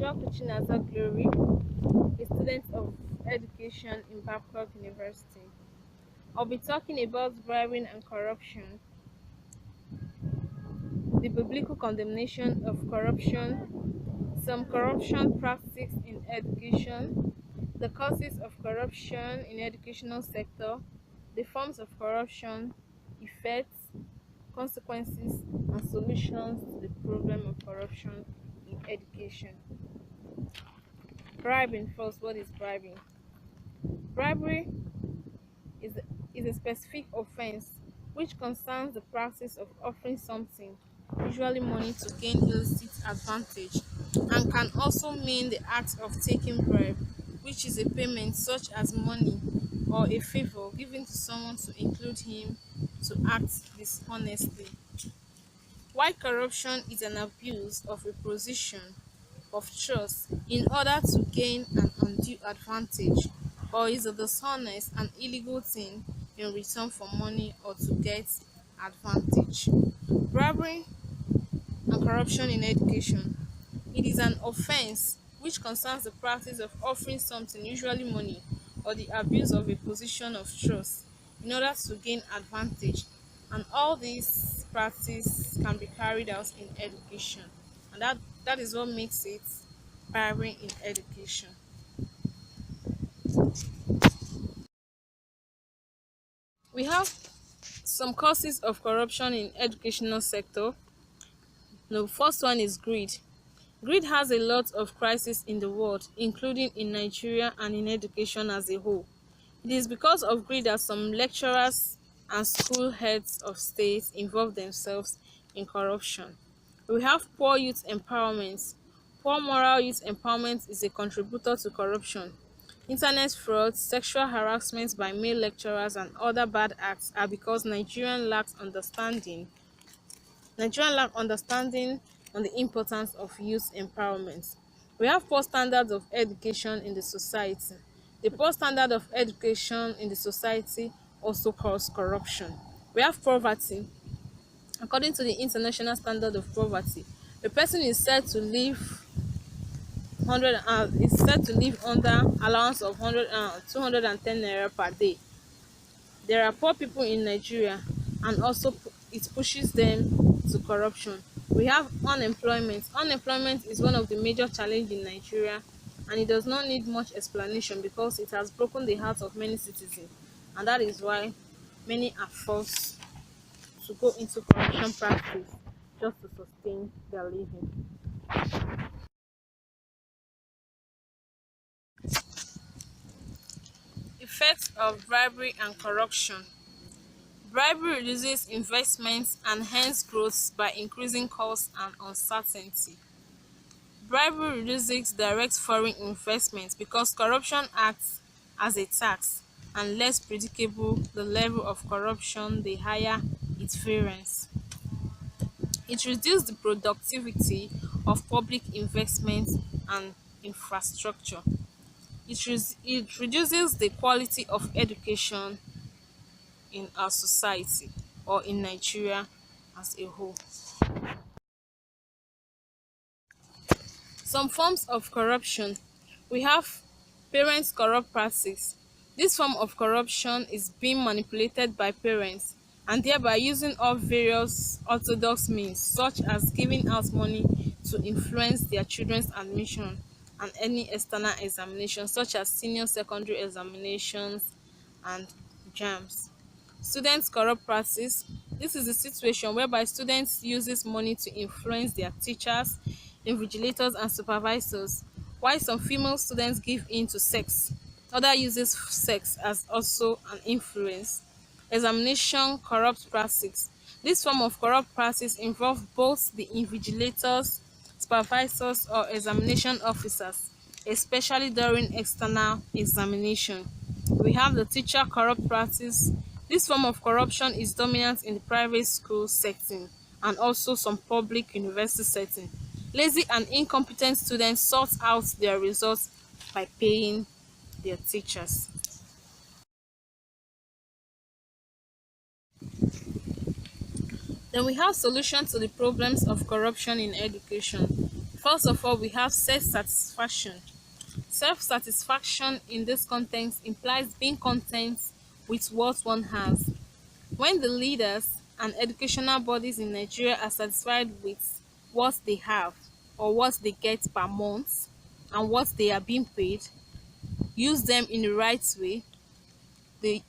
Myself, Uchinaza Glory, a student of education in Babcock University. I'll be talking about bribing and corruption, the biblical condemnation of corruption, some corruption practice in education, the causes of corruption in educational sector, the forms of corruption, effects, consequences, and solutions to the problem of corruption in education. Bribing first, what is bribing? Bribery is, is a specific offense which concerns the practice of offering something, usually money, to gain illicit advantage, and can also mean the act of taking bribe, which is a payment such as money or a favor given to someone to include him to act dishonestly. While corruption is an abuse of a position of trust in order to gain an undue advantage, or is a dishonest and illegal thing in return for money or to get advantage. Bribery and corruption in education. It is an offense which concerns the practice of offering something, usually money, or the abuse of a position of trust in order to gain advantage. And all these practice can be carried out in education. And that is what makes it bribery in education. We have some causes of corruption in educational sector. The first one is greed. Greed has a lot of crises in the world, including in Nigeria and in education as a whole. It is because of greed that some lecturers and school heads of states involve themselves in corruption. We have poor youth empowerment. Poor moral youth empowerment is a contributor to corruption. Internet fraud, sexual harassment by male lecturers, and other bad acts are because Nigerian lack understanding on the importance of youth empowerment. We have poor standards of education in the society. The poor standard of education in the society also cause corruption. We have poverty. According to the International Standard of Poverty, a person is said to live under allowance of 210 naira per day. There are poor people in Nigeria, and also it pushes them to corruption. We have unemployment. Unemployment is one of the major challenges in Nigeria, and it does not need much explanation because it has broken the hearts of many citizens, and that is why many are forced to go into corruption practice just to sustain their living. Effects of bribery and corruption. Bribery reduces investment and hence growth by increasing costs and uncertainty. Bribery reduces direct foreign investment because corruption acts as a tax, and less predictable the level of corruption the higher its variance. It reduces the productivity of public investment and infrastructure. It reduces the quality of education in our society or in Nigeria as a whole. Some forms of corruption. We have parents' corrupt practice. This form of corruption is being manipulated by parents and thereby using all various orthodox means such as giving out money to influence their children's admission and any external examination such as senior secondary examinations and JAMBs. Students' corrupt practice. This is a situation whereby students uses money to influence their teachers, invigilators and supervisors, while some female students give in to sex. Other uses sex as also an influence. Examination corrupt practice. This form of corrupt practice involve both the invigilators, supervisors or examination officers, especially during external examination. We have the teacher corrupt practice. This form of corruption is dominant in the private school setting and also some public university setting. Lazy and incompetent students sort out their results by paying their teachers. Then we have solutions to the problems of corruption in education. First of all, we have self-satisfaction. Self-satisfaction in this context implies being content with what one has. When the leaders and educational bodies in Nigeria are satisfied with what they have or what they get per month and what they are being paid, use them in the right way, the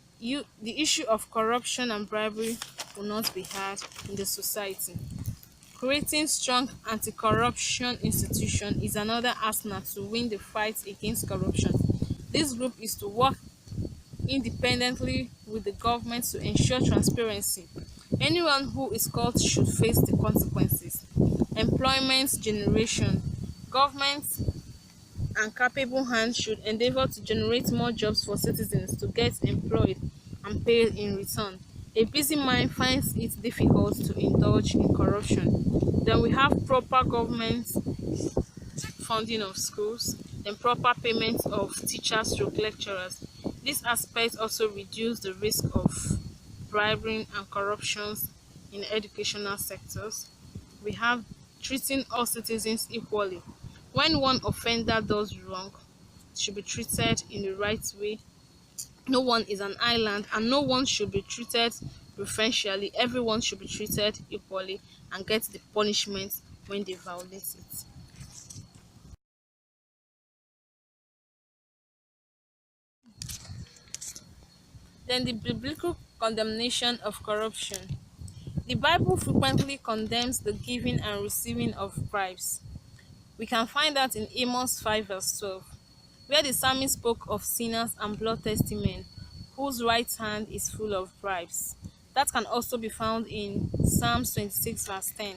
issue of corruption and bribery will not be had in the society. Creating strong anti-corruption institution is another arsenal to win the fight against corruption. This group is to work independently with the government to ensure transparency. Anyone who is caught should face the consequences. Employment generation. Government and capable hands should endeavor to generate more jobs for citizens to get employed and paid in return. A busy mind finds it difficult to indulge in corruption. Then we have proper government funding of schools, then proper payment of teachers stroke lecturers. This aspect also reduce the risk of bribery and corruptions in educational sectors. We have treating all citizens equally. When one offender does wrong, it should be treated in the right way. No one is an island and no one should be treated preferentially. Everyone should be treated equally and get the punishment when they violate it. Then the biblical condemnation of corruption. The Bible frequently condemns the giving and receiving of bribes. We can find that in Amos 5 verse 12, where the psalmist spoke of sinners and bloodthirsty men, whose right hand is full of bribes. That can also be found in Psalms 26 verse 10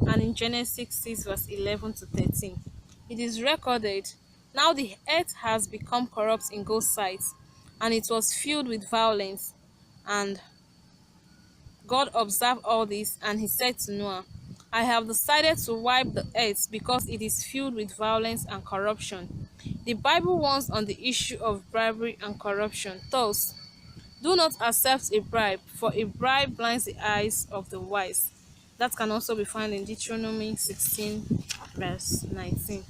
and in Genesis 6 verse 11 to 13. It is recorded, "Now the earth has become corrupt in God's sight, and it was filled with violence, and God observed all this, and he said to Noah, I have decided to wipe the earth because it is filled with violence and corruption." The Bible warns on the issue of bribery and corruption. Thus, do not accept a bribe, for a bribe blinds the eyes of the wise. That can also be found in Deuteronomy 16 verse 19.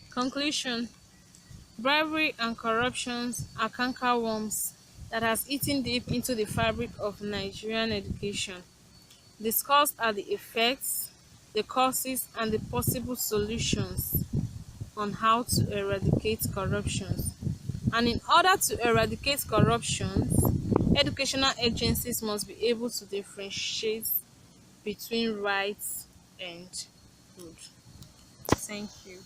Conclusion. Bribery and corruptions are cankerworms that has eaten deep into the fabric of Nigerian education. Discussed are the effects, the causes, and the possible solutions on how to eradicate corruptions. And in order to eradicate corruptions, educational agencies must be able to differentiate between right and good. Thank you.